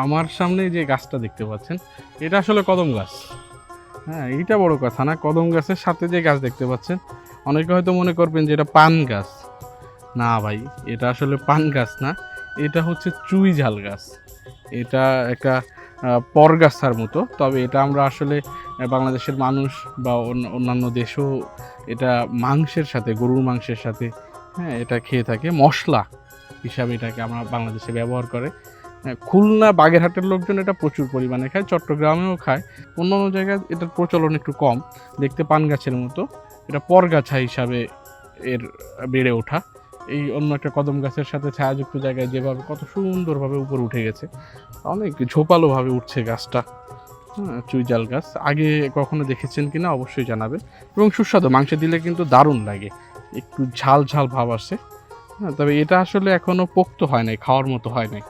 আমার সামনে যে গাছটা দেখতে পাচ্ছেন, এটা আসলে কদম গাছ। হ্যাঁ, এইটা বড় কথা না। কদম গাছের সাথে যে গাছ দেখতে পাচ্ছেন, অনেকে হয়তো মনে করবেন যে এটা পান গাছ। না ভাই, এটা আসলে পান গাছ না। এটা হচ্ছে চুই ঝাল গাছ। এটা একটা পরগাছার মতো। তবে এটা আমরা আসলে বাংলাদেশের মানুষ বা অন্যান্য দেশেও এটা মাংসের সাথে, গরুর মাংসের সাথে, হ্যাঁ, এটা খেয়ে থাকে। মসলা হিসাবে এটাকে আমরা বাংলাদেশে ব্যবহার করে। খুলনা, বাগেরহাটের লোকজন এটা প্রচুর পরিমাণে খায়, চট্টগ্রামেও খায়। অন্যান্য জায়গায় এটার প্রচলন একটু কম। দেখতে পান গাছের মতো। এটা পরগাছা হিসাবে এর বেড়ে ওঠা। এই অন্য একটা কদম গাছের সাথে ছায়াযুক্ত জায়গায় যেভাবে কত সুন্দরভাবে উপরে উঠে গেছে, অনেক ঝোপালোভাবে উঠছে গাছটা। হ্যাঁ, চুইঝাল গাছ আগে কখনো দেখেছেন কিনা অবশ্যই জানাবেন। এবং সুস্বাদু, মাংসে দিলে কিন্তু দারুণ লাগে, একটু ঝাল ঝাল ভাব আসে। হ্যাঁ, তবে এটা আসলে এখনো পোক্ত হয় নাই, খাওয়ার মতো হয় নাই।